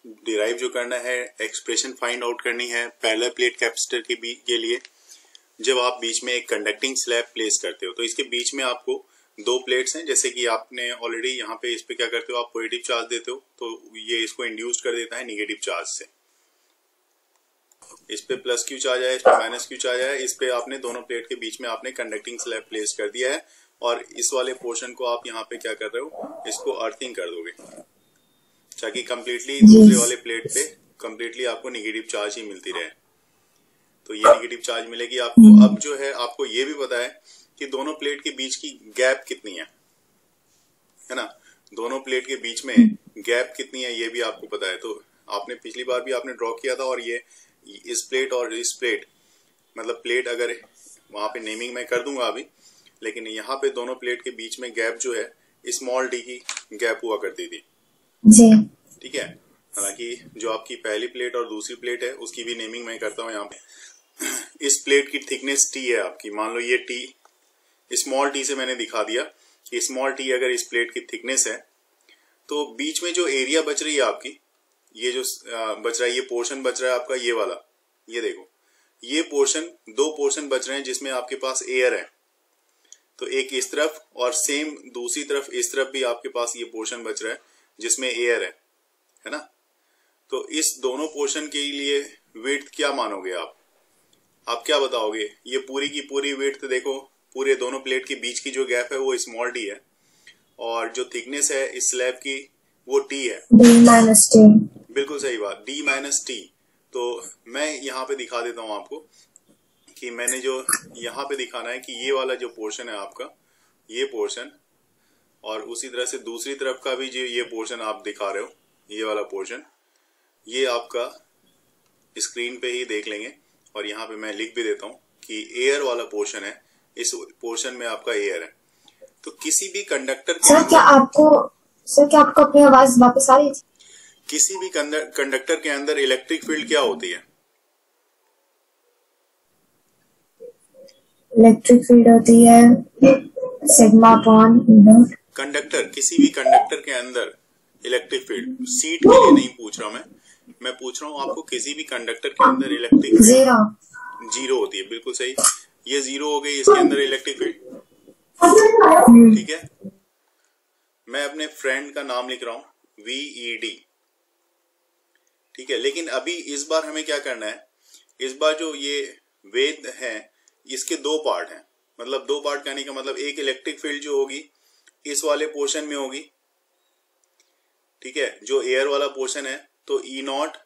Derive जो करना है, एक्सप्रेशन फाइंड आउट करनी है पैरेलल प्लेट कैपेसिटर के लिए। जब आप बीच में एक कंडक्टिंग स्लैब प्लेस करते हो तो इसके बीच में आपको दो प्लेट्स हैं, जैसे कि आपने ऑलरेडी यहाँ पे इस पे क्या करते हो, आप पॉजिटिव चार्ज देते हो तो ये इसको इंड्यूस कर देता है निगेटिव चार्ज से। इस पे प्लस क्यू चार्ज आया, इस पे माइनस क्यू चार्ज आया, इस पे आपने दोनों प्लेट के बीच में आपने कंडक्टिंग स्लैब प्लेस कर दिया है और इस वाले पोर्शन को आप यहाँ पे क्या कर रहे हो, इसको अर्थिंग कर दोगे ताकि कंप्लीटली दूसरे वाले प्लेट पे कंप्लीटली आपको निगेटिव चार्ज ही मिलती रहे। तो ये निगेटिव चार्ज मिलेगी आपको। अब जो है आपको ये भी पता है कि दोनों प्लेट के बीच की गैप कितनी है ना, दोनों प्लेट के बीच में गैप कितनी है ये भी आपको पता है। तो आपने पिछली बार भी आपने ड्रॉ किया था, और ये इस प्लेट और इस प्लेट, मतलब प्लेट अगर वहां पे नेमिंग मैं कर दूंगा अभी, लेकिन यहाँ पे दोनों प्लेट के बीच में गैप जो है स्मॉल डी की गैप हुआ करती थी जी, ठीक है। हालांकि जो आपकी पहली प्लेट और दूसरी प्लेट है उसकी भी नेमिंग मैं करता हूँ यहाँ पे। इस प्लेट की थिकनेस टी है आपकी, मान लो ये टी, स्मॉल टी से मैंने दिखा दिया कि स्मॉल टी अगर इस प्लेट की थिकनेस है तो बीच में जो एरिया बच रही है आपकी, ये जो बच रहा है, ये पोर्शन बच रहा है आपका, ये वाला, ये देखो, ये पोर्शन, दो पोर्शन बच रहे हैं जिसमें आपके पास एयर है। तो एक इस तरफ और सेम दूसरी तरफ इस तरफ भी आपके पास ये पोर्शन बच रहा है जिसमें एयर है ना। तो इस दोनों पोर्शन के लिए विड्थ क्या मानोगे आप क्या बताओगे? ये पूरी की पूरी विड्थ देखो, पूरे दोनों प्लेट के बीच की जो गैप है वो स्मॉल डी है, और जो थिकनेस है इस स्लैब की वो टी है, D-T। बिल्कुल सही बात, D-T। तो मैं यहाँ पे दिखा देता हूँ आपको कि मैंने जो यहाँ पे दिखाना है कि ये वाला जो पोर्शन है आपका, ये पोर्शन, और उसी तरह से दूसरी तरफ का भी जो ये पोर्शन आप दिखा रहे हो, ये वाला पोर्शन, ये आपका स्क्रीन पे ही देख लेंगे। और यहाँ पे मैं लिख भी देता हूँ कि एयर वाला पोर्शन है, इस पोर्शन में आपका एयर है। तो किसी भी कंडक्टर के सर क्या आपको अपनी आवाज वापस आ रही है? किसी भी कंडक्टर के अंदर इलेक्ट्रिक फील्ड क्या होती है? इलेक्ट्रिक फील्ड होती है सिग्मा अपॉन नॉट। कंडक्टर, किसी भी कंडक्टर के अंदर इलेक्ट्रिक फील्ड, सीट के लिए नहीं पूछ रहा मैं पूछ रहा हूँ आपको, किसी भी कंडक्टर के अंदर इलेक्ट्रिक फील्ड जीरो होती है। बिल्कुल सही, ये जीरो हो गई, इसके अंदर इलेक्ट्रिक फील्ड, ठीक है। मैं अपने फ्रेंड का नाम लिख रहा हूँ VED, ठीक है। लेकिन अभी इस बार हमें क्या करना है, इस बार जो ये वेव है इसके दो पार्ट हैं, मतलब दो पार्ट कहने का मतलब एक इलेक्ट्रिक फील्ड जो होगी इस वाले पोर्शन में होगी, ठीक है, जो एयर वाला पोर्शन है, तो E0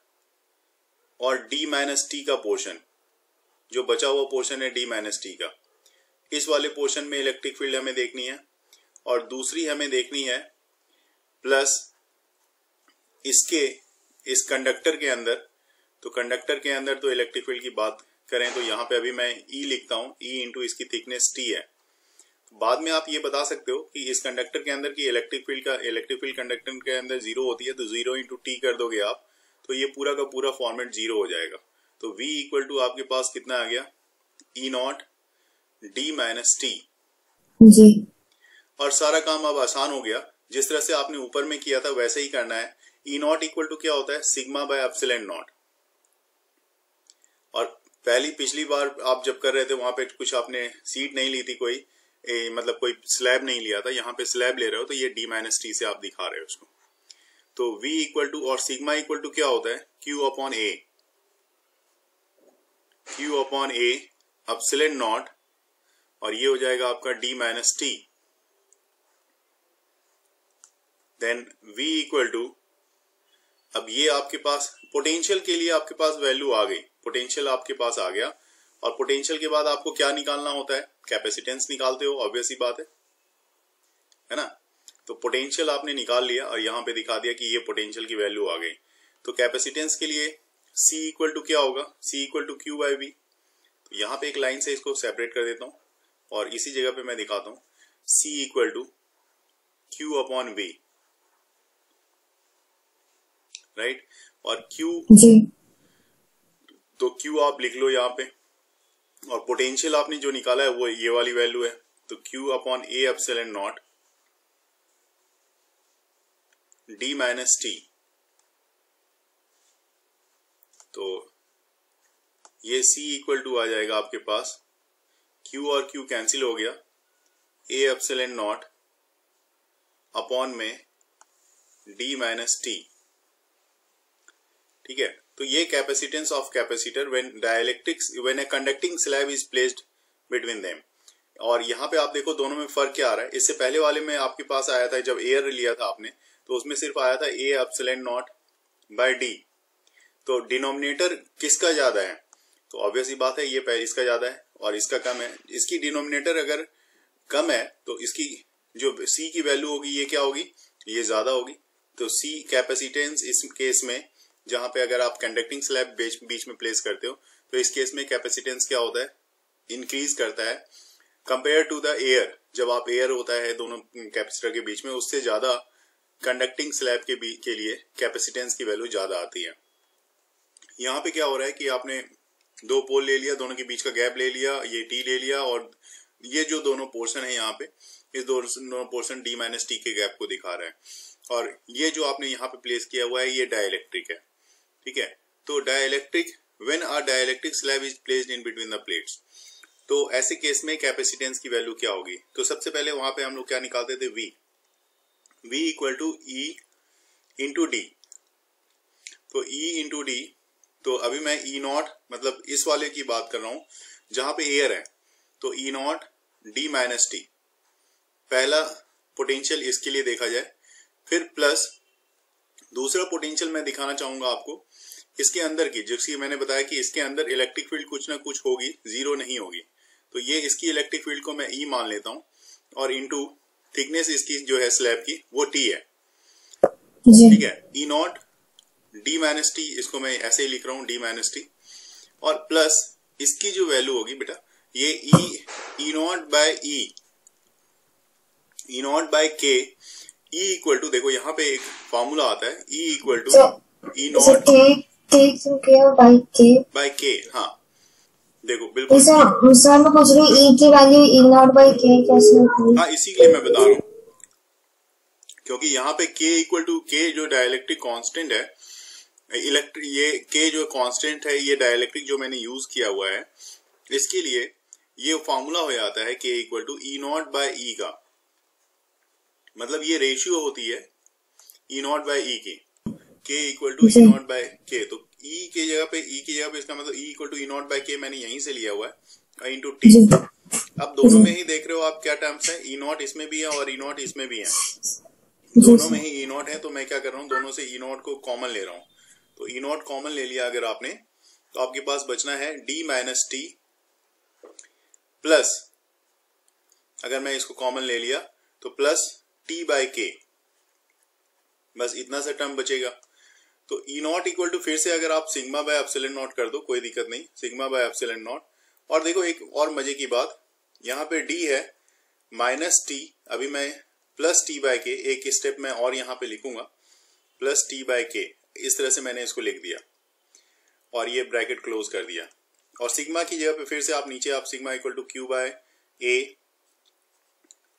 और D-T का पोर्शन, जो बचा हुआ पोर्शन है D-T का, इस वाले पोर्शन में इलेक्ट्रिक फील्ड हमें देखनी है। और दूसरी हमें देखनी है प्लस इसके, इस कंडक्टर के अंदर, तो कंडक्टर के अंदर तो इलेक्ट्रिक फील्ड की बात करें तो यहाँ पे अभी मैं E लिखता हूँ, E इंटू इसकी थिकनेस T है। बाद में आप ये बता सकते हो कि इस कंडक्टर के अंदर की इलेक्ट्रिक फील्ड कंडक्टर के अंदर जीरो होती है, तो 0 इंटू टी कर दोगे आप, तो ये पूरा का पूरा फॉर्मेट जीरो हो जाएगा। तो V इक्वल टू आपके पास कितना आ गया, E0 D-T जी। और सारा काम अब आसान हो गया, जिस तरह से आपने ऊपर में किया था वैसे ही करना है। E0 इक्वल टू क्या होता है, सिग्मा बाय एप्सिलॉन नॉट। और पिछली बार आप जब कर रहे थे वहां पे कुछ आपने सीट नहीं ली थी, कोई मतलब कोई स्लैब नहीं लिया था, यहाँ पे स्लैब ले रहे हो तो ये D-T से आप दिखा रहे हो उसको। तो V इक्वल टू और सिग्मा इक्वल टू क्या होता है, Q upon A epsilon naught, और ये हो जाएगा आपका D-T। Then V equal to, अब ये आपके पास पोटेंशियल के लिए आपके पास वैल्यू आ गई, पोटेंशियल आपके पास आ गया, और पोटेंशियल के बाद आपको क्या निकालना होता है, कैपेसिटेंस निकालते हो, ऑब्वियस ही बात है ना। तो पोटेंशियल आपने निकाल लिया और यहाँ पे दिखा दिया कि ये पोटेंशियल की वैल्यू आ गई। तो कैपेसिटेंस के लिए C इक्वल टू क्या होगा, C equal to Q by V। तो यहाँ पे एक लाइन से इसको सेपरेट कर देता हूँ और इसी जगह पे मैं दिखाता हूँ C equal to Q upon V, right. और Q जी, तो Q आप लिख लो यहाँ पे, और पोटेंशियल आपने जो निकाला है वो ये वाली वैल्यू है, तो Q upon A epsilon not D-T तो ये C इक्वल टू आ जाएगा आपके पास, Q और Q कैंसिल हो गया, A एप्सिलॉन नॉट अपॉन में D माइनस T। ठीक है, तो ये capacitance of capacitor when a conducting slab is placed between them. और यहाँ पे आप देखो दोनों में फर्क क्या आ रहा है। इससे पहले वाले में आपके पास आया था, जब एयर लिया था आपने, तो उसमें सिर्फ आया था A epsilon naught by D। तो डिनोमिनेटर किसका ज्यादा है? तो ऑब्वियस ही बात है, ये इसका ज्यादा है और इसका कम है। इसकी डिनोमिनेटर अगर कम है तो इसकी जो C की वैल्यू होगी ये क्या होगी? ये ज्यादा होगी। तो C कैपेसिटेंस इस केस में, जहां पे अगर आप कंडक्टिंग स्लैब बीच में प्लेस करते हो, तो इस केस में कैपेसिटेंस क्या होता है? इंक्रीज करता है कंपेयर टू द एयर। जब आप एयर होता है दोनों कैपेसिटर के बीच में, उससे ज्यादा कंडक्टिंग स्लैब के लिए कैपेसिटेंस की वैल्यू ज्यादा आती है। यहाँ पे क्या हो रहा है कि आपने दो पोल ले लिया, दोनों के बीच का गैप ले लिया, ये टी ले लिया, और ये जो दोनों पोर्शन है यहाँ पे, इस दोनों पोर्शन डी माइनस टी के गैप को दिखा रहा है। और ये जो आपने यहाँ पे प्लेस किया हुआ है ये डाइलेक्ट्रिक है। ठीक है, तो dielectric, when a dielectric slab is placed in between the plates, तो ऐसे केस में कैपेसिटेंस की वैल्यू क्या होगी? तो सबसे पहले वहां पे हम लोग क्या निकालते थे? V equal to E into D. तो E इंटू डी, तो अभी मैं E नॉट, मतलब इस वाले की बात कर रहा हूं जहां पे एयर है, तो E not D minus T पहला पोटेंशियल इसके लिए देखा जाए। फिर प्लस दूसरा पोटेंशियल मैं दिखाना चाहूंगा आपको इसके अंदर की, जिसकी मैंने बताया कि इसके अंदर इलेक्ट्रिक फील्ड कुछ ना कुछ होगी, जीरो नहीं होगी। तो ये इसकी इलेक्ट्रिक फील्ड को मैं E मान लेता हूं, और इनटू थिकनेस इसकी जो है स्लैब की वो T है। ठीक है, E not D minus T, इसको मैं ऐसे ही लिख रहा हूं डी माइनस टी, और प्लस इसकी जो वैल्यू होगी बेटा ये ई नॉट बाय के, ई इक्वल टू, देखो यहाँ पे एक फॉर्मूला आता है, E equal to E naught by K. हाँ देखो बिल्कुल, सर मैं पूछ रही हूँ E की वैल्यू ई नॉट बाई के कैसे होगी? हाँ इसी के लिए मैं बता रहा हूँ, क्योंकि यहाँ पे K इक्वल टू के जो डाइलेक्ट्रिक कांस्टेंट है, ये K जो कांस्टेंट है, ये डाइलेक्ट्रिक जो मैंने यूज किया हुआ है, इसके लिए ये फॉर्मूला हो जाता है K equal to E naught by E का, मतलब ये रेशियो होती है ई नॉट बाय ई की, K equal to E naught by K. तो E की जगह पे इसका मतलब E equal to E naught by K मैंने यहीं से लिया हुआ है, इंटू टी। अब दोनों में ही देख रहे हो आप क्या टर्म्स है, ई नॉट इसमें भी है और ई नॉट इसमें भी है, दोनों में ही ई नॉट है। तो मैं क्या कर रहा हूँ, दोनों से ई नॉट को कॉमन ले रहा हूँ। तो ई नॉट कॉमन ले लिया अगर आपने, तो आपके पास बचना है डी माइनस टी प्लस, अगर मैं इसको कॉमन ले लिया तो प्लस टी बाय के, बस इतना सा टर्म बचेगा। तो ई नॉट इक्वल टू, फिर से अगर आप सिग्मा बाय एप्सिलॉन नॉट कर दो कोई दिक्कत नहीं, सिग्मा बाय एप्सिलॉन नॉट। और देखो एक और मजे की बात, यहाँ पे डी है माइनस टी, अभी मैं प्लस टी बाय के, एक स्टेप में और यहाँ पे लिखूंगा प्लस टी बाय के, इस तरह से मैंने इसको लिख दिया और ये ब्रैकेट क्लोज कर दिया। और सिग्मा की जगह पे फिर से आप नीचे आप sigma equal to Q by A,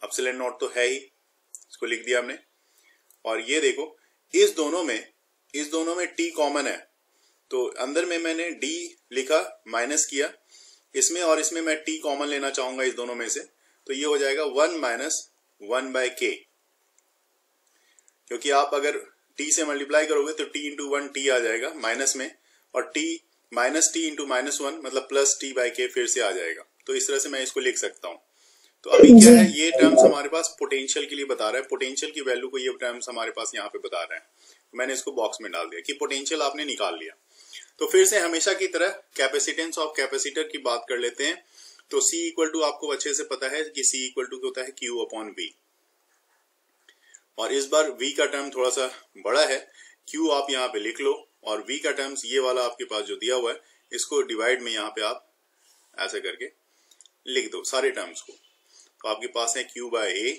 epsilon naught तो है ही, इसको लिख दिया हमने। और ये देखो इस दोनों में टी कॉमन है, तो अंदर में मैंने डी लिखा, माइनस किया, इसमें और इसमें मैं टी कॉमन लेना चाहूंगा इस दोनों में से, तो ये हो जाएगा 1 माइनस 1 बाय के, क्योंकि आप अगर टी से मल्टीप्लाई करोगे तो टी इंटू 1 टी आ जाएगा माइनस में, और T minus T into minus 1 मतलब प्लस टी बाय के फिर से आ जाएगा। तो इस तरह से मैं इसको लिख सकता हूं। तो अभी क्या है, ये टर्म्स हमारे पास पोटेंशियल के लिए बता रहा है, पोटेंशियल की वैल्यू को ये टर्म्स हमारे पास यहाँ पे बता रहा है। मैंने इसको बॉक्स में डाल दिया कि पोटेंशियल आपने निकाल लिया। तो फिर से हमेशा की तरह कैपेसिटेंस ऑफ कैपेसिटर की बात कर लेते हैं। तो C इक्वल टू आपको अच्छे से पता है कि C इक्वल टू होता है Q अपॉन V, और इस बार V का टर्म थोड़ा सा बड़ा है, Q आप यहाँ पे लिख लो, और V का टर्म्स ये वाला आपके पास जो दिया हुआ है, इसको डिवाइड में यहाँ पे आप ऐसे करके लिख दो सारे टर्म्स को। तो आपके पास है Q बाय A,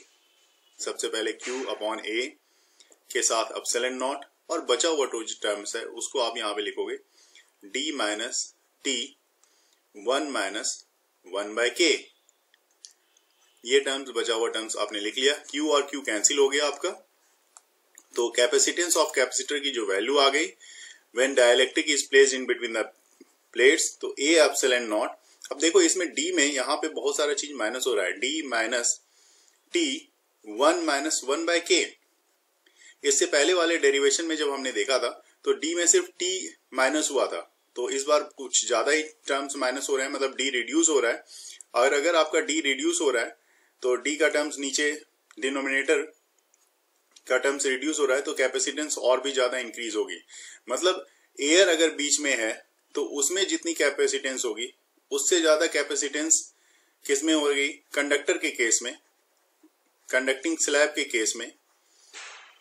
सबसे पहले Q अपॉन A के साथ एप्सिलॉन नॉट, और बचा हुआ जो टर्म्स है उसको आप यहाँ पे लिखोगे D minus T 1 minus 1 by K। ये टर्म्स, बचा हुआ टर्म्स आपने लिख लिया, Q और Q कैंसिल हो गया आपका। तो कैपेसिटेंस ऑफ कैपेसिटर की जो वैल्यू आ गई when dielectric is placed in between the plates, तो ए एप्सिलॉन नॉट। अब देखो इसमें डी में यहाँ पे बहुत सारा चीज माइनस हो रहा है, D minus T 1 minus 1 by K. इससे पहले वाले डेरिवेशन में जब हमने देखा था तो डी में सिर्फ टी माइनस हुआ था, तो इस बार कुछ ज्यादा ही टर्म्स माइनस हो रहे हैं, मतलब डी रिड्यूस हो रहा है। और अगर आपका डी रिड्यूस हो रहा है तो डी का टर्म्स नीचे डिनोमिनेटर का टर्म्स रिड्यूस हो रहा है, तो कैपेसिटेंस और भी ज्यादा इंक्रीज होगी। मतलब एयर अगर बीच में है तो उसमें जितनी कैपेसिटेंस होगी उससे ज्यादा कैपेसिटेंस किस में होगी, कंडक्टर के केस में, कंडक्टिंग स्लैब के केस में।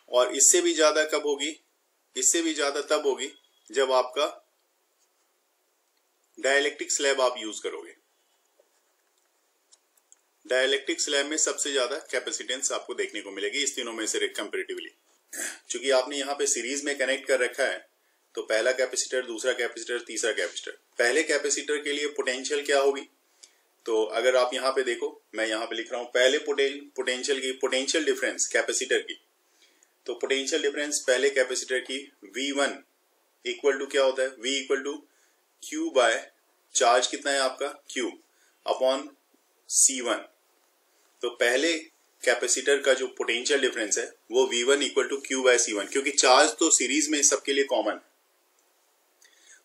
और इससे भी ज्यादा कब होगी, इससे भी ज्यादा तब होगी जब आपका डाइलेक्ट्रिक स्लैब आप यूज करोगे। डाइलेक्ट्रिक स्लैब में सबसे ज्यादा कैपेसिटेंस आपको देखने को मिलेगी इस तीनों में से कंपैरेटिवली। चूंकि आपने यहाँ पे सीरीज में कनेक्ट कर रखा है तो पहला कैपेसिटर, दूसरा कैपेसिटर, तीसरा कैपेसिटर। पहले कैपेसिटर के लिए पोटेंशियल क्या होगी, तो अगर आप यहाँ पे देखो, मैं यहाँ पे लिख रहा हूं पहले पोटेंशियल की, पोटेंशियल डिफरेंस कैपेसिटर की, तो पोटेंशियल डिफरेंस पहले कैपेसिटर की V1 इक्वल टू क्या होता है, V equal to Q by charge कितना है आपका Q अपॉन C1। तो पहले कैपेसिटर का जो पोटेंशियल डिफरेंस है वो V1 equal to Q by C1, क्योंकि चार्ज तो सीरीज में सबके लिए कॉमन है।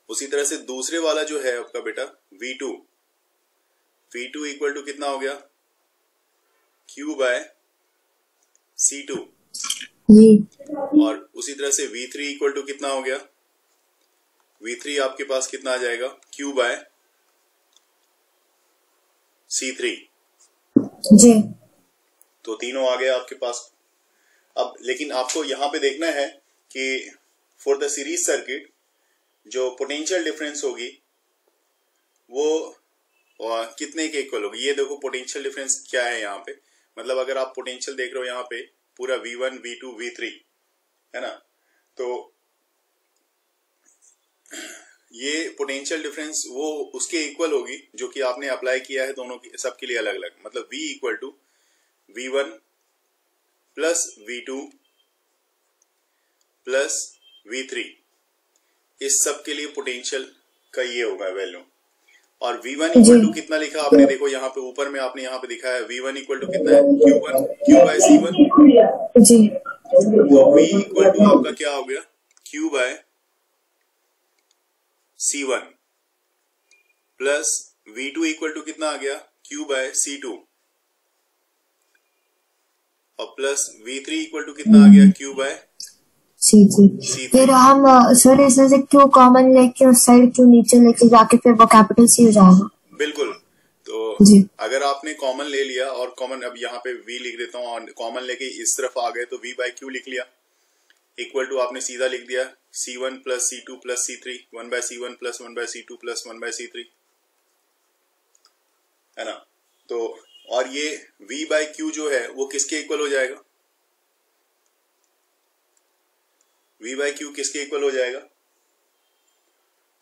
उसी तरह से दूसरे वाला जो है आपका बेटा V2 इक्वल टू कितना हो गया, Q बाय C2। और उसी तरह से V3 इक्वल टू कितना हो गया, V3 आपके पास कितना आ जाएगा, Q बाय C3 जी। तो तीनों आ गए आपके पास। अब लेकिन आपको यहां पे देखना है कि फॉर द सीरीज सर्किट जो पोटेंशियल डिफरेंस होगी वो कितने के इक्वल होगी। ये देखो पोटेंशियल डिफरेंस क्या है यहाँ पे, मतलब अगर आप पोटेंशियल देख रहे हो यहाँ पे पूरा V1, V2, V3 है ना, तो ये पोटेंशियल डिफरेंस वो उसके इक्वल होगी जो कि आपने अप्लाई किया है दोनों की, सबके लिए अलग अलग। मतलब V equal to V1 plus V2 plus V3, इस सब के लिए पोटेंशियल का ये होगा वैल्यू। और V1 इक्वल टू कितना लिखा आपने, देखो यहाँ पे ऊपर में आपने यहाँ पे दिखा है V1 इक्वल टू कितना है, Q बाय C1 जी। तो V इक्वल टू आपका क्या हो गया, Q by C1 plus V2 equal to कितना आ गया, Q बाय C2 और प्लस V3 इक्वल टू कितना आ गया, Q बाय जी। फिर हम सर इसमें से क्यों कॉमन लेके उस साइड क्यों नीचे लेके जाके फिर वो कैपिटल सी हो जाएगा। बिल्कुल, तो जी। अगर आपने कॉमन ले लिया और कॉमन, अब यहाँ पे V लिख देता हूँ और कॉमन लेके इस तरफ आ गए तो V बाय Q लिख लिया इक्वल टू आपने सीधा लिख दिया C1 plus C2 plus C3 1 by C1 plus 1 by C2 plus 1 by C3 है ना। तो और ये V बाय Q जो है वो किसके इक्वल हो जाएगा, V बाय Q किसके इक्वल हो जाएगा।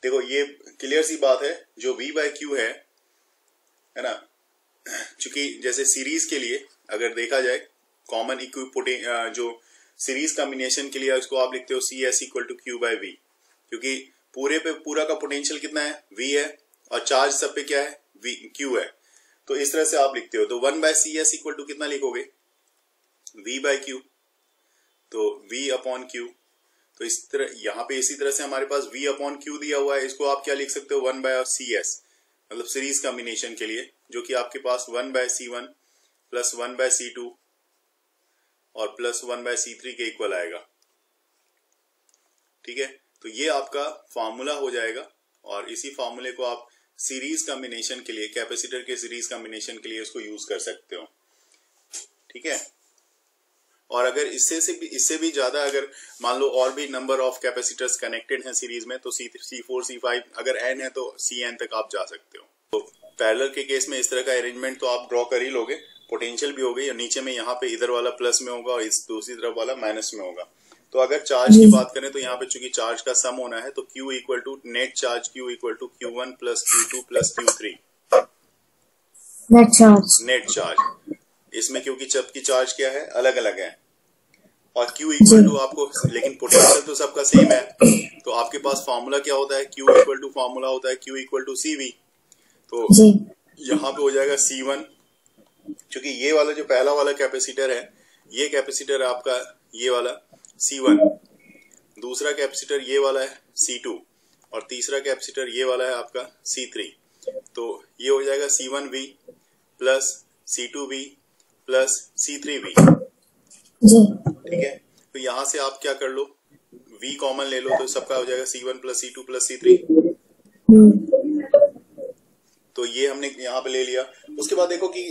देखो ये क्लियर सी बात है, जो V बाय Q है ना, चूंकि जैसे सीरीज के लिए अगर देखा जाए कॉमन इक्विपोटेंशियल जो सीरीज कॉम्बिनेशन के लिए उसको आप लिखते हो CS equal to Q by V, क्योंकि पूरे पे पूरा का पोटेंशियल कितना है, V है, और चार्ज सब पे क्या है, Q है। तो इस तरह से आप लिखते हो, तो 1 बाय CS इक्वल टू कितना लिखोगे, V बाय Q, तो V अपॉन Q। तो इस तरह यहाँ पे इसी तरह से हमारे पास V अपॉन Q दिया हुआ है, इसको आप क्या लिख सकते हो, 1 बाय CS, मतलब सीरीज कॉम्बिनेशन के लिए, जो कि आपके पास 1 by C1 plus 1 by C2 और प्लस 1 बाय C3 के इक्वल आएगा। ठीक है, तो ये आपका फॉर्मूला हो जाएगा और इसी फॉर्मूले को आप सीरीज कॉम्बिनेशन के लिए, कैपेसिटर के सीरीज कॉम्बिनेशन के लिए इसको यूज कर सकते हो। ठीक है, और अगर इससे भी ज्यादा अगर मान लो और भी नंबर ऑफ कैपेसिटर्स कनेक्टेड हैं सीरीज में, तो C4 C5 अगर N है तो CN तक आप जा सकते हो। तो पैरेलल के केस में इस तरह का अरेंजमेंट तो आप ड्रॉ कर ही लोगे, पोटेंशियल भी हो गई और नीचे में यहाँ पे इधर वाला प्लस में होगा और इस दूसरी तरफ वाला माइनस में होगा। तो अगर चार्ज की बात करें तो यहाँ पे चूंकि चार्ज का सम होना है तो Q equal to net charge Q equal to Q1 plus Q2 plus Q3 net charge. इसमें क्योंकि सबकी चार्ज क्या है, अलग अलग है, और Q इक्वल टू आपको, लेकिन पोटेंशियल तो सबका सेम है, तो आपके पास फॉर्मूला क्या होता है, Q इक्वल टू फॉर्मूला होता है Q इक्वल टू CV। तो यहाँ पे हो जाएगा C1, क्योंकि ये वाला जो पहला वाला कैपेसिटर है, ये कैपेसिटर आपका ये वाला C1, दूसरा कैपेसिटर ये वाला है C2 और तीसरा कैपेसिटर ये वाला है आपका C3। तो ये हो जाएगा C1V plus C2V plus C3V। ठीक है, तो यहां से आप क्या कर लो, V कॉमन ले लो, तो सबका हो जाएगा C1 plus C2 plus C3। तो ये हमने यहाँ पे ले लिया। उसके बाद देखो कि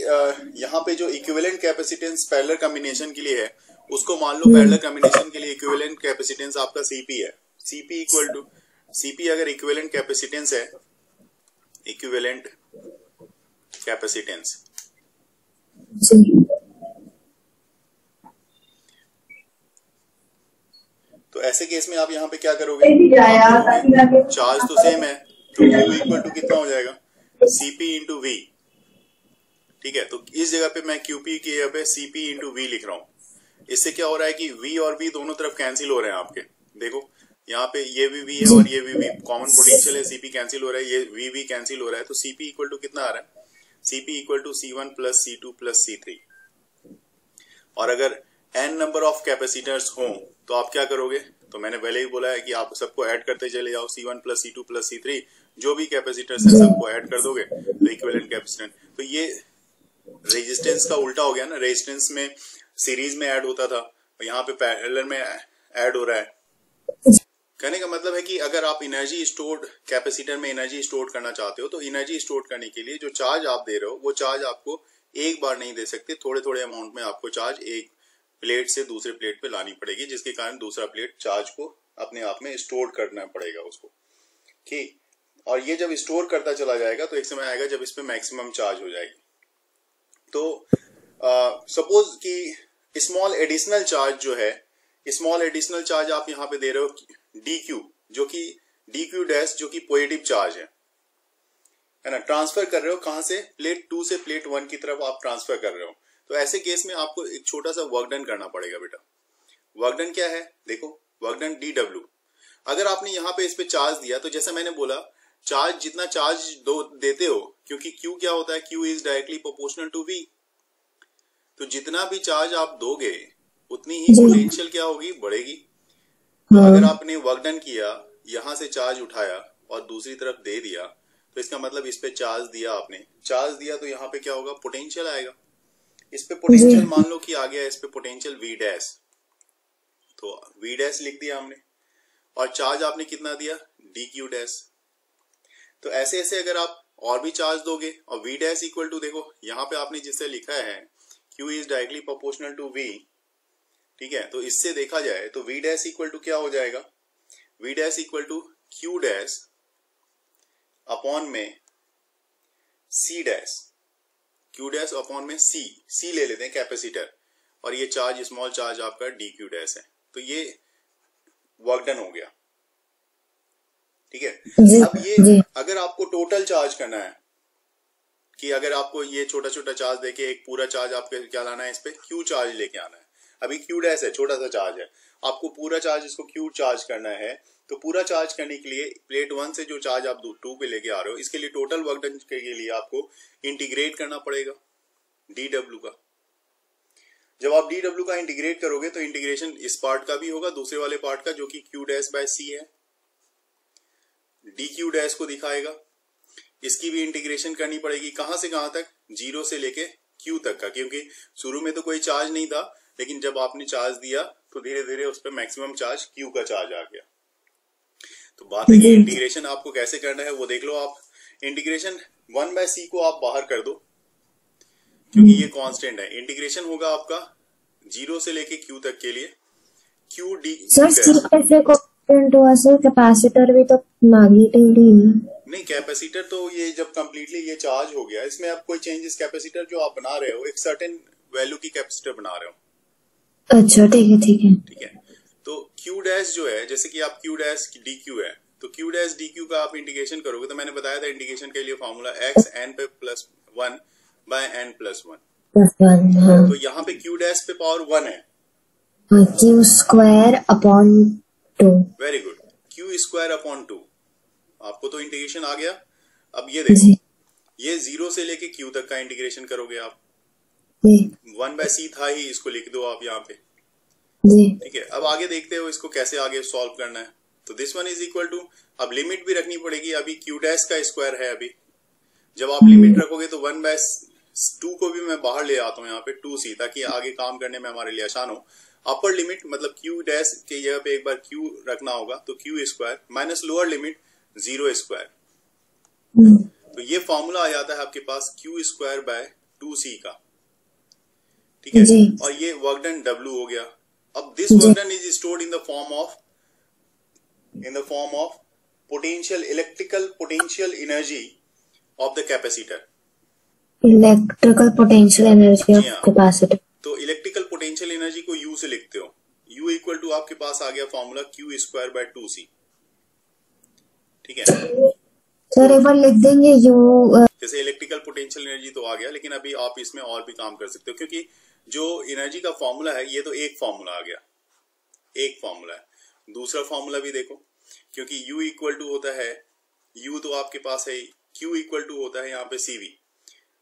यहाँ पे जो इक्विवेलेंट कैपेसिटेंस पैरेलल कॉम्बिनेशन के लिए है, उसको मान लो पैरेलल कॉम्बिनेशन के लिए इक्विवेलेंट कैपेसिटेंस आपका CP है। CP इक्वल टू CP अगर इक्विवेलेंट कैपेसिटेंस है, इक्विवेलेंट कैपेसिटेंस, तो ऐसे केस में आप यहाँ पे क्या करोगे, चार्ज तो सेम है, तो Q इक्वल टू कितना हो जाएगा, CP इंटू V। ठीक है, तो इस जगह पे मैं QP की जगह पे CP इंटू V लिख रहा हूं। इससे क्या हो रहा है कि V और V दोनों तरफ कैंसिल हो रहे हैं आपके। देखो यहाँ पे ये भी V है और ये भी V, कॉमन पोटेंशियल है, CP कैंसिल हो रहा है, ये V कैंसिल हो रहा है, तो CP इक्वल टू कितना आ रहा है, CP equal to C1 plus C2 plus C3। और अगर n नंबर ऑफ कैपेसिटर्स हों तो आप क्या करोगे, तो मैंने पहले ही बोला है कि आप सबको ऐड करते चले जाओ, C1 plus C2 plus C3, जो भी कैपेसिटर्स है सबको ऐड कर दोगे तो इक्विवेलेंट कैपेसिटेंस। तो ये रेजिस्टेंस का उल्टा हो गया ना, रेजिस्टेंस में सीरीज में ऐड होता था, यहाँ पे पैरेलल में ऐड हो रहा है। कहने का मतलब है कि अगर आप एनर्जी स्टोर्ड कैपेसिटर में एनर्जी स्टोर करना चाहते हो, तो एनर्जी स्टोर करने के लिए जो चार्ज आप दे रहे हो वो चार्ज आपको एक बार नहीं दे सकते, थोड़े थोड़े अमाउंट में आपको चार्ज एक प्लेट से दूसरे प्लेट पे लानी पड़ेगी, जिसके कारण दूसरा प्लेट चार्ज को अपने आप में स्टोर करना पड़ेगा उसको। ठीक, और ये जब स्टोर करता चला जाएगा तो एक समय आएगा जब इस पे मैक्सिमम चार्ज हो जाएगी। तो सपोज कि स्मॉल एडिशनल चार्ज जो है, स्मॉल एडिशनल चार्ज आप यहाँ पे दे रहे हो DQ, जो कि DQ डैश, जो कि पॉजिटिव चार्ज है ना, ट्रांसफर कर रहे हो कहां से, प्लेट 2 से प्लेट 1 की तरफ आप ट्रांसफर कर रहे हो। तो ऐसे केस में आपको एक छोटा सा वर्क डन करना पड़ेगा बेटा। वर्क डन क्या है, देखो वर्क डन DW। अगर आपने यहाँ पे इस पे चार्ज दिया, तो जैसा मैंने बोला, चार्ज जितना चार्ज देते हो, क्योंकि Q क्या होता है, Q is directly proportional to V, तो जितना भी चार्ज आप दोगे उतनी ही पोटेंशियल क्या होगी, बढ़ेगी। तो अगर आपने वर्क डन किया, यहां से चार्ज उठाया और दूसरी तरफ दे दिया, तो इसका मतलब इस पे चार्ज दिया आपने, चार्ज दिया तो यहाँ पे क्या होगा, पोटेंशियल आएगा। इस पे पोटेंशियल मान लो कि आ गया, इस पे पोटेंशियल V डैश, तो V डैश लिख दिया हमने, और चार्ज आपने कितना दिया, DQ डैश। तो ऐसे ऐसे अगर आप और भी चार्ज दोगे, और V डैश इक्वल टू, देखो यहाँ पे आपने जिससे लिखा है Q is directly proportional to V, ठीक है, तो इससे देखा जाए तो V डैश इक्वल टू क्या हो जाएगा, V dash equal to Q dash upon में C dash, Q dash upon में C ले लेते हैं कैपेसिटर, और ये चार्ज स्मॉल चार्ज आपका DQ डैश है। तो ये वर्क डन हो गया। ठीक है, अब ये अगर आपको टोटल चार्ज करना है, कि अगर आपको ये छोटा छोटा चार्ज देके एक पूरा चार्ज आपको क्या लाना है, इस पे Q चार्ज लेके आना है। अभी Q डैश है, छोटा सा चार्ज है, आपको पूरा चार्ज इसको Q चार्ज करना है। तो पूरा चार्ज करने के लिए प्लेट 1 से जो चार्ज आप 2 पे लेके आ रहे हो, इसके लिए टोटल वर्क डन के लिए आपको इंटीग्रेट करना पड़ेगा DW का। जब आप DW का इंटीग्रेट करोगे तो इंटीग्रेशन इस पार्ट का भी होगा, दूसरे वाले पार्ट का, जो कि Q डैश बाय C है, DQ डैश को दिखाएगा। इसकी भी इंटीग्रेशन करनी पड़ेगी, कहां से कहां तक, 0 से लेके Q तक का, क्योंकि शुरू में तो कोई चार्ज नहीं था, लेकिन जब आपने चार्ज दिया तो धीरे धीरे उस पर मैक्सिमम चार्ज Q का चार्ज आ गया। तो बात है कि इंटीग्रेशन आपको कैसे करना है वो देख लो आप। इंटीग्रेशन 1/C को आप बाहर कर दो, क्योंकि ये कांस्टेंट है। इंटीग्रेशन होगा आपका 0 से लेके Q तक के लिए QD। सर कैपेसिटर भी तो मैग्नेटिक ही है। नहीं, कैपेसिटर तो ये जब कम्प्लीटली ये चार्ज हो गया, इसमें आप कोई चेंजेस, कैपेसिटर जो आप बना रहे हो एक सर्टेन वैल्यू की कैपेसिटर बना रहे हो। अच्छा, ठीक है। तो Q डैश जो है, जैसे कि आप Q डैश DQ है, तो Q डैश DQ का आप इंटीग्रेशन करोगे, तो मैंने बताया था इंटीग्रेशन के लिए फॉर्मूला x n पे प्लस 1 बाय n प्लस 1। तो यहाँ पे Q डैश पे पावर 1 है, Q square upon 2। Very good, Q square upon 2। आपको तो इंटीग्रेशन आ गया। अब ये देखो, ये 0 से लेके क्यू तक का इंटीग्रेशन करोगे आप। 1/c था ही, इसको लिख दो आप यहाँ पे। ठीक है, अब आगे देखते हो इसको कैसे आगे सॉल्व करना है। तो this one is equal to, अब लिमिट भी रखनी पड़ेगी। अभी क्यू डैश का स्क्वायर है, अभी जब आप लिमिट रखोगे तो 1/2 को भी मैं बाहर ले आता हूँ यहाँ पे 2c, ताकि आगे काम करने में हमारे लिए आसान हो। अपर लिमिट मतलब क्यू डैश के जगह पे एक बार क्यू रखना होगा, तो Q square minus lower limit 0 square. तो ये फॉर्मूला आ जाता है आपके पास क्यू स्क्वायर बाय 2c का। ठीक है, और ये वर्क डन W हो गया। अब this work done is stored in the form of potential, electrical potential energy of the capacitor. Electrical potential energy of capacitor. तो इलेक्ट्रिकल पोटेंशियल एनर्जी को U से लिखते हो। U इक्वल टू आपके पास आ गया formula Q square by 2c। ठीक है sir, एक बार लिख देंगे U। जैसे इलेक्ट्रिकल पोटेंशियल एनर्जी तो आ गया, लेकिन अभी आप इसमें और भी काम कर सकते हो, क्योंकि जो एनर्जी का फॉर्मूला है ये तो एक फॉर्मूला आ गया, एक फॉर्मूला है। दूसरा फॉर्मूला भी देखो, क्योंकि U इक्वल टू होता है, U तो आपके पास है, Q इक्वल टू होता है यहाँ पे CV।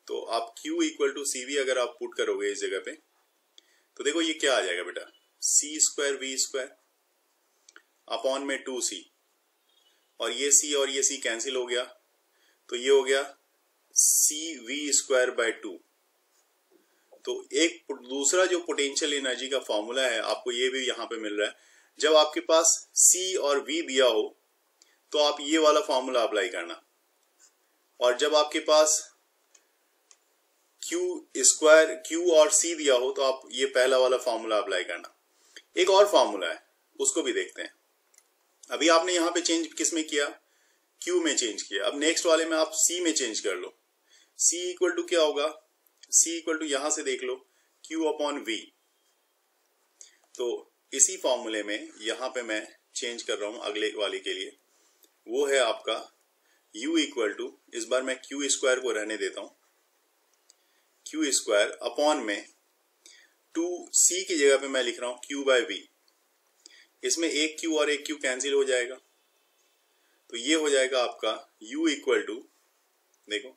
तो आप Q इक्वल टू CV अगर आप पुट करोगे इस जगह पे, तो देखो ये क्या आ जाएगा बेटा, C square V square upon में 2C, और ये C और ये C कैंसिल हो गया, तो ये हो गया CV स्क्वायर बाय 2। तो एक दूसरा जो पोटेंशियल एनर्जी का फॉर्मूला है आपको ये भी यहाँ पे मिल रहा है। जब आपके पास C और V दिया हो तो आप ये वाला फॉर्मूला अप्लाई करना, और जब आपके पास Q स्क्वायर Q और C दिया हो तो आप ये पहला वाला फॉर्मूला अप्लाई करना। एक और फॉर्मूला है, उसको भी देखते हैं। अभी आपने यहाँ पे चेंज किस में किया, Q में चेंज किया। अब नेक्स्ट वाले में आप C में चेंज कर लो। C इक्वल टू क्या होगा, C इक्वल टू यहां से देख लो Q अपॉन V। तो इसी फॉर्मूले में यहां पे मैं चेंज कर रहा हूं अगले वाले के लिए, वो है आपका U इक्वल टू, इस बार मैं Q स्क्वायर को रहने देता हूं, Q स्क्वायर अपॉन में 2C की जगह पे मैं लिख रहा हूं Q बाय V। इसमें एक Q और एक Q कैंसिल हो जाएगा, तो ये हो जाएगा आपका U इक्वल टू, देखो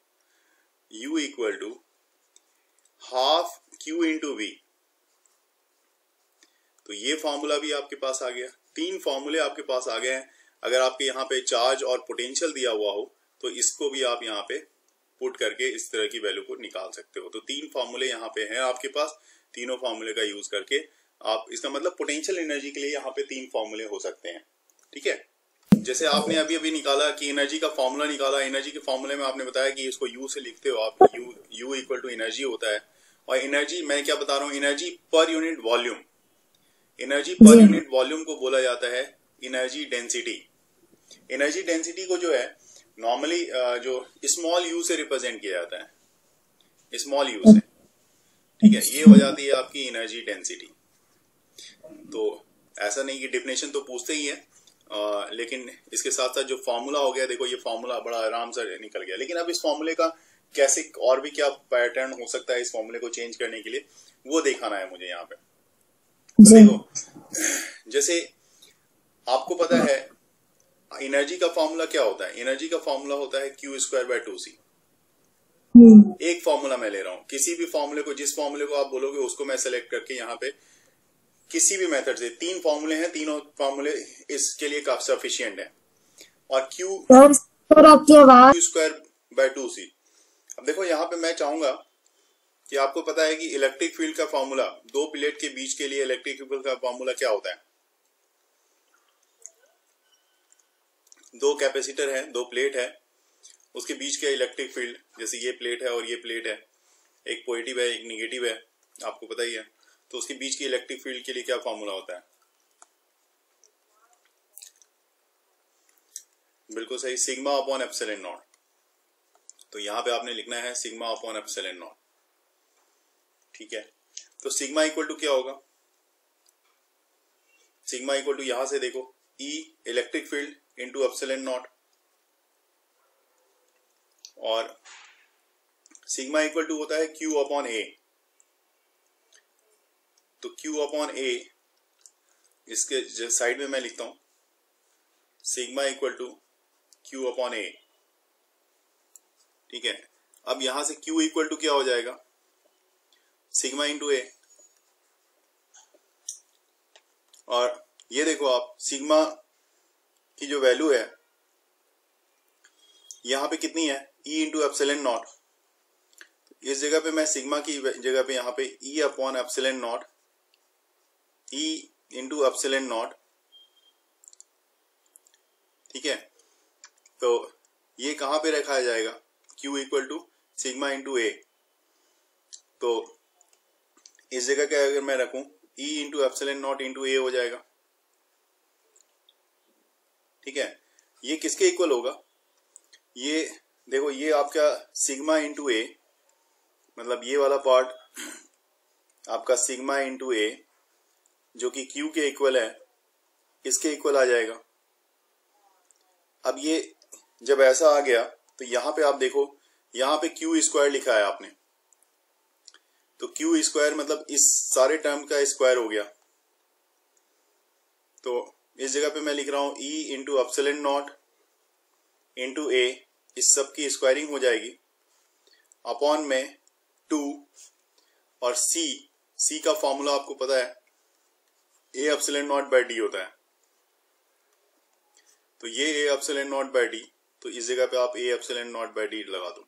U equal to half Q into V। तो ये फॉर्मूला भी आपके पास आ गया। 3 फॉर्मूले आपके पास आ गए हैं। अगर आपके यहाँ पे चार्ज और पोटेंशियल दिया हुआ हो तो इसको भी आप यहाँ पे पुट करके इस तरह की वैल्यू को निकाल सकते हो। तो 3 फॉर्मूले यहाँ पे हैं आपके पास। तीनों फॉर्मूले का यूज करके आप, इसका मतलब पोटेंशियल एनर्जी के लिए यहाँ पे 3 फॉर्मूले हो सकते हैं। ठीक है, जैसे आपने अभी अभी निकाला कि एनर्जी का फॉर्मूला निकाला, एनर्जी के फॉर्मूले में आपने बताया कि इसको U से लिखते हो आप, U इक्वल टू एनर्जी होता है। और एनर्जी मैं क्या बता रहा हूँ, energy per unit volume, energy per unit volume को बोला जाता है एनर्जी डेंसिटी। एनर्जी डेंसिटी को जो है नॉर्मली जो स्मॉल u से रिप्रेजेंट किया जाता है, स्मॉल u से। ठीक है, ये हो जाती है आपकी एनर्जी डेंसिटी। तो ऐसा नहीं कि डेफिनेशन तो पूछते ही है, लेकिन इसके साथ साथ जो फॉर्मूला हो गया, देखो ये फॉर्मूला बड़ा आराम से निकल गया। लेकिन अब इस फॉर्मूले का कैसे और भी क्या पैटर्न हो सकता है इस फॉर्मूले को चेंज करने के लिए, वो दिखाना है मुझे यहाँ पे। तो देखो, जैसे आपको पता है एनर्जी का फॉर्मूला क्या होता है, एनर्जी का फॉर्मूला होता है Q स्क्वायर बाय 2C। एक फॉर्मूला मैं ले रहा हूं, किसी भी फॉर्मूले को, जिस फॉर्मूले को आप बोलोगे उसको मैं सेलेक्ट करके यहाँ पे किसी भी मेथड से, 3 फॉर्मूले हैं, तीनों फॉर्मूले इसके लिए काफी सफिशियंट है। और Q स्क्वायर बाय 2C। अब देखो यहाँ पे मैं चाहूंगा कि आपको पता है कि इलेक्ट्रिक फील्ड का फॉर्मूला, 2 प्लेट के बीच के लिए इलेक्ट्रिक फील्ड का फॉर्मूला क्या होता है। 2 कैपेसिटर है, 2 प्लेट है, उसके बीच का इलेक्ट्रिक फील्ड, जैसे ये प्लेट है और ये प्लेट है, एक पॉजिटिव है एक निगेटिव है, आपको पता ही है। तो उसके बीच की इलेक्ट्रिक फील्ड के लिए क्या फॉर्मूला होता है, बिल्कुल सही, सिग्मा अपॉन एप्सिलॉन नॉट। तो यहां पे आपने लिखना है सिग्मा अपॉन एप्सिलॉन नॉट। ठीक है, तो सिग्मा इक्वल टू क्या होगा, सिग्मा इक्वल टू यहां से देखो E electric field into epsilon naught, और सिग्मा इक्वल टू होता है Q अपॉन A। तो Q अपॉन A इसके साइड में मैं लिखता हूं sigma equal to Q upon A. ठीक है, अब यहां से क्यू इक्वल टू क्या हो जाएगा, सिग्मा इंटू ए। और ये देखो आप सिग्मा की जो वैल्यू है यहां पे कितनी है, ई इंटू एप्सिलॉन नॉट। इस जगह पे मैं सिग्मा की जगह पे यहां पे E upon epsilon naught, E into epsilon naught. ठीक है, तो ये कहां पे रखा जाएगा, Q equal to sigma into A. तो इस जगह का अगर मैं रखूं E into epsilon naught into A हो जाएगा। ठीक है, ये किसके इक्वल होगा, ये देखो ये आपका सिग्मा इंटू ए, मतलब ये वाला पार्ट आपका सिग्मा इंटू ए जो कि Q के इक्वल है, इसके इक्वल आ जाएगा। अब ये जब ऐसा आ गया तो यहां पे आप देखो यहां पे क्यू स्क्वायर लिखा है आपने, तो क्यू स्क्वायर मतलब इस सारे टर्म का स्क्वायर हो गया। तो इस जगह पे मैं लिख रहा हूं E into epsilon naught into A, इस सब की स्क्वायरिंग हो जाएगी अपॉन में 2 और सी का फॉर्मूला आपको पता है A epsilon naught by D होता है। तो ये A epsilon naught by D, तो इस जगह पे आप A epsilon naught by D लगा दो।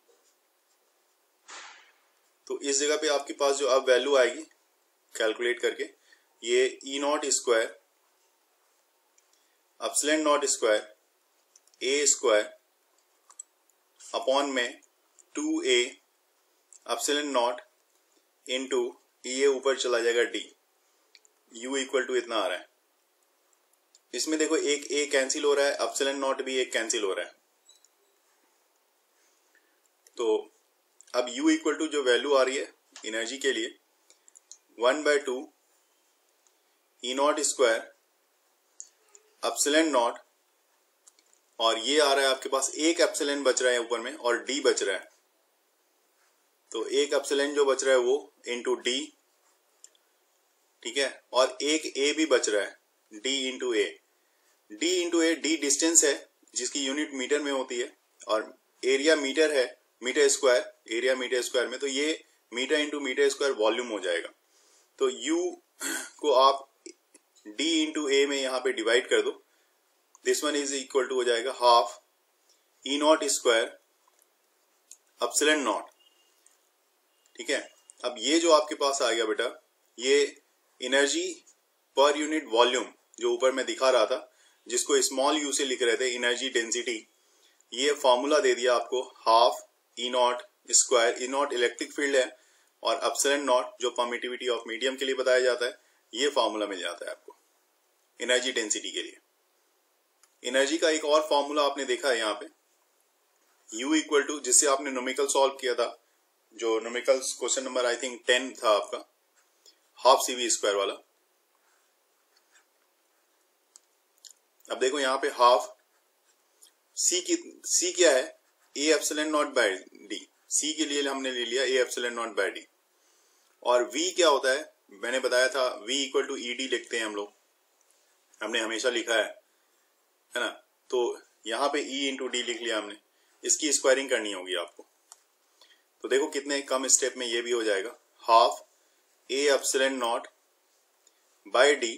तो इस जगह पे आपके पास जो अब वैल्यू आएगी कैलकुलेट करके, ये E naught square epsilon naught square A square upon में 2a एप्सिलॉन नॉट इंटू ये ऊपर चला जाएगा डी, u इक्वल टू इतना आ रहा है। इसमें देखो एक a कैंसिल हो रहा है, एप्सिलॉन नॉट भी एक कैंसिल हो रहा है। तो अब u इक्वल टू जो वैल्यू आ रही है एनर्जी के लिए 1/2 ई नॉट स्क्वायर एप्सिलॉन नॉट, और ये आ रहा है आपके पास एक एप्सिलॉन बच रहा है ऊपर में और d बच रहा है। तो एक एप्सिलॉन जो बच रहा है वो इंटू डी। ठीक है, और एक a भी बच रहा है d इंटू ए। d इंटू ए, डी डिस्टेंस है जिसकी यूनिट मीटर में होती है और एरिया मीटर है, metre square, area metre square में। तो ये metre into metre square volume हो जाएगा। तो u को आप d इंटू ए में यहां पे डिवाइड कर दो, this one is equal to हो जाएगा half E naught square epsilon naught. ठीक है, अब ये जो आपके पास आ गया बेटा, ये एनर्जी पर यूनिट वॉल्यूम जो ऊपर में दिखा रहा था, जिसको स्मॉल यू से लिख रहे थे एनर्जी डेंसिटी, ये फॉर्मूला दे दिया आपको half E naught square. E not electric field है और एप्सिलॉन नॉट जो परमिटिविटी ऑफ मीडियम के लिए बताया जाता है, ये फॉर्मूला मिल जाता है आपको एनर्जी डेंसिटी के लिए। एनर्जी का एक और फॉर्मूला आपने देखा है यहाँ पे, U इक्वल टू, जिससे आपने न्यूमेरिकल सॉल्व किया था, जो numerical question number I think 10 था आपका, हाफ CV स्क्वायर वाला। अब देखो यहाँ पे हाफ C क्या है, A epsilon naught by D. C के लिए हमने ले लिया A epsilon naught by D. और V क्या होता है, मैंने बताया था V इक्वल टू ED लिखते हैं हम लोग, हमने हमेशा लिखा है ना। तो यहाँ पे E इंटू डी लिख लिया हमने, इसकी स्क्वायरिंग करनी होगी आपको। तो देखो कितने कम स्टेप में ये भी हो जाएगा, half A epsilon naught by D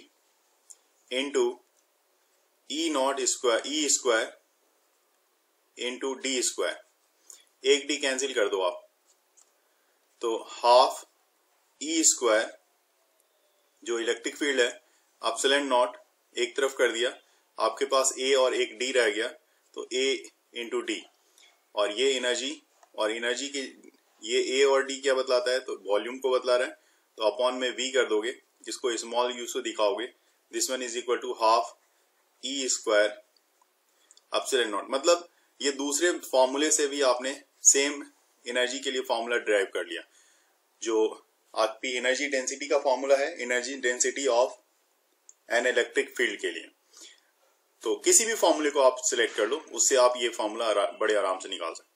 into E naught square, E square into D square. एक डी कैंसिल कर दो आप, तो हाफ ई स्क्वायर जो इलेक्ट्रिक फील्ड है एप्सिलॉन नॉट एक तरफ कर दिया, आपके पास ए और एक डी रह गया, तो ए इंटू डी। और ये एनर्जी, और एनर्जी की ये ए और डी क्या बतलाता है, तो वॉल्यूम को बतला रहा है। तो अपॉन में वी कर दोगे, जिसको स्मॉल यू से दिखाओगे, this one is equal to half E square epsilon naught. मतलब ये दूसरे फॉर्मूले से भी आपने सेम एनर्जी के लिए फॉर्मूला ड्राइव कर लिया, जो आपकी एनर्जी डेंसिटी का फॉर्मूला है, energy density of an electric field के लिए। तो किसी भी फॉर्मूले को आप सिलेक्ट कर लो, उससे आप ये फॉर्मूला बड़े आराम से निकाल सकते हैं।